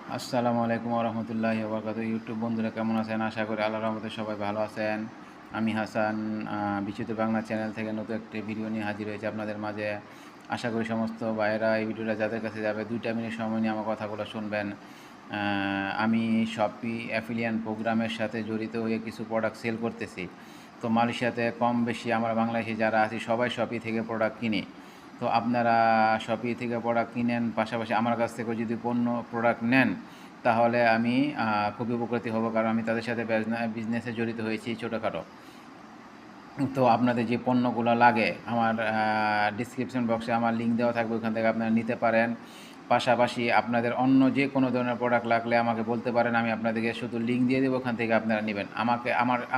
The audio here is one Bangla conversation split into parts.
আসসালামু আলাইকুম রহমতুল্লাহি ওবরাকাতুহু। ইউটিউব বন্ধুরা কেমন আছেন? আশা করি আল্লাহর রহমতে সবাই ভালো আছেন। আমি হাসান বিচিত্র বাংলা চ্যানেল থেকে নতুন একটি ভিডিও নিয়ে হাজির হয়েছি আপনাদের মাঝে। আশা করি সমস্ত ভাইয়েরা এই ভিডিওটা যাদের কাছে যাবে 2টা মিনিট সময় নিয়ে আমার কথাগুলো শুনবেন। আমি শপি অ্যাফিলিয়েন্ট প্রোগ্রামের সাথে জড়িত হয়ে কিছু প্রোডাক্ট সেল করতেছি। তো মালয়েশিয়াতে কম বেশি আমরা বাংলাদেশি যারা আছি সবাই শপি থেকে প্রোডাক্ট কিনি। তো আপনারা শপি থেকে প্রোডাক্ট কিনেন, পাশাপাশি আমার কাছ থেকেও যদি প্রোডাক্ট নেন তাহলে আমি খুবই উপকৃত হব, কারণ আমি তাদের সাথে বিজনেসে জড়িত হয়েছি ছোটোখাটো। তো আপনাদের যে পণ্যগুলো লাগে আমার ডিসক্রিপশন বক্সে আমার লিঙ্ক দেওয়া থাকবে, ওখান থেকে আপনারা নিতে পারেন। পাশাপাশি আপনাদের অন্য যে কোনো ধরনের প্রোডাক্ট লাগলে আমাকে বলতে পারেন, আমি আপনাদেরকে শুধু লিঙ্ক দিয়ে দেবো, ওখান থেকে আপনারা নেবেন।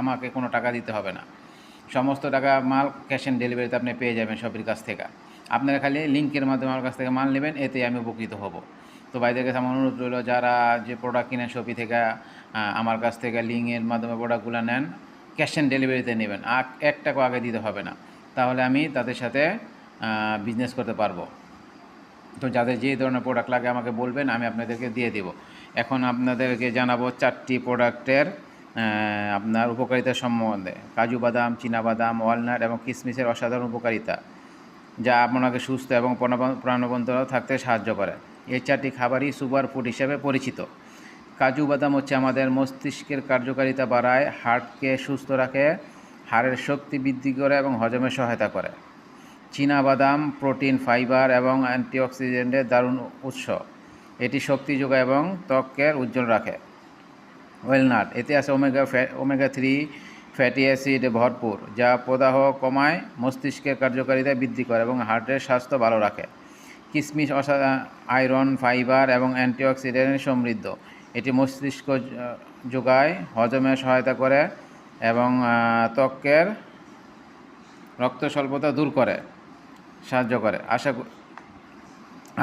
আমাকে কোনো টাকা দিতে হবে না। সমস্ত টাকা মাল ক্যাশ অন ডেলিভারিতে আপনি পেয়ে যাবেন শপির কাছ থেকে। আপনারা খালি লিঙ্কের মাধ্যমে আমার কাছ থেকে মাল নেবেন, এতে আমি উপকৃত হব। তো ভাইদের কাছে আমার অনুরোধ রইল, যারা যে প্রোডাক্ট কিনেন শপি থেকে আমার কাছ থেকে লিঙ্কের মাধ্যমে প্রোডাক্টগুলো নেন, ক্যাশ অন ডেলিভারিতে নেবেন, আর 1 টাকাও আগে দিতে হবে না। তাহলে আমি তাদের সাথে বিজনেস করতে পারবো। তো যাদের যে ধরনের প্রোডাক্ট লাগে আমাকে বলবেন, আমি আপনাদেরকে দিয়ে দেব। এখন আপনাদেরকে জানাবো 4টি প্রোডাক্টের আপনার উপকারিতা সম্বন্ধে। কাজু বাদাম, চীনাবাদাম, ওয়ালনাট এবং কিশমিশের অসাধারণ উপকারিতা, যা আপনাকে সুস্থ এবং প্রাণবন্ত থাকতে সাহায্য করে। এই 4টি খাবারই সুপার ফুড হিসেবে পরিচিত। কাজু বাদাম হচ্ছে আমাদের মস্তিষ্কের কার্যকারিতা বাড়ায়, হার্টকে সুস্থ রাখে, হাড়ের শক্তি বৃদ্ধি করে এবং হজমে সহায়তা করে। চীনাবাদাম প্রোটিন, ফাইবার এবং অ্যান্টিঅক্সিডেন্টের দারুণ উৎস। এটি শক্তি যোগায় এবং ত্বকের উজ্জ্বল রাখে। ওয়েলনাট, এতে আছে ওমেগা 3 ফ্যাটি অ্যাসিড ভরপুর, যা প্রদাহ কমায়, মস্তিষ্কের কার্যকারিতা বৃদ্ধি করে এবং হার্টের স্বাস্থ্য ভালো রাখে। কিশমিশ আয়রন, ফাইবার এবং অ্যান্টিঅক্সিডেন্টে সমৃদ্ধ। এটি মস্তিষ্ক যোগায়, হজমে সহায়তা করে এবং ত্বকের রক্ত স্বল্পতা দূর করে সাহায্য করে।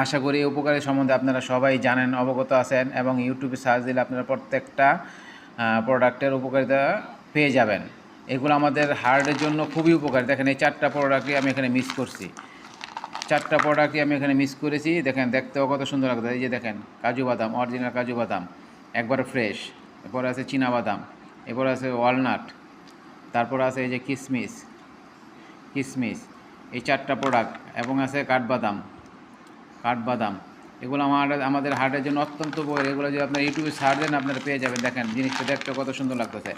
আশা করি এই উপকারী সম্বন্ধে আপনারা সবাই জানেন, অবগত আছেন, এবং ইউটিউবে সার্চ দিলে আপনারা প্রত্যেকটা প্রোডাক্টের উপকারিতা পেয়ে যাবেন। এগুলো আমাদের হার্টের জন্য খুবই উপকারী। দেখেন এই 4টা প্রোডাক্টই আমি এখানে মিস করছি। 4টা প্রোডাক্টই আমি এখানে মিস করেছি। দেখেন দেখতেও কত সুন্দর লাগছে। এই যে দেখেন কাজু বাদাম, অরিজিনাল কাজু বাদাম, একবারে ফ্রেশ। এরপরে আছে চীনাবাদাম, এরপরে আছে ওয়ালনাট, তারপর আছে এই যে কিশমিশ, এই 4টা প্রোডাক্ট, এবং আছে কাঠবাদাম। এগুলো আমাদের হার্টের জন্য অত্যন্ত উপকারী। এগুলো যদি আপনার ইউটিউবে সার্চ দেন আপনারা পেয়ে যাবেন। দেখেন জিনিসটা দেখতে কত সুন্দর লাগতেছে।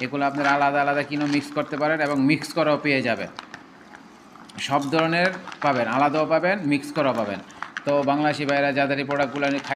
এগুলো আপনারা আলাদা আলাদা কিনেও মিক্স করতে পারেন এবং মিক্স করাও পেয়ে যাবেন। সব ধরনের পাবেন, আলাদাও পাবেন, মিক্স করাও পাবেন। তো বাংলাদেশি ভাইয়েরা যাদের এই প্রোডাক্টগুলো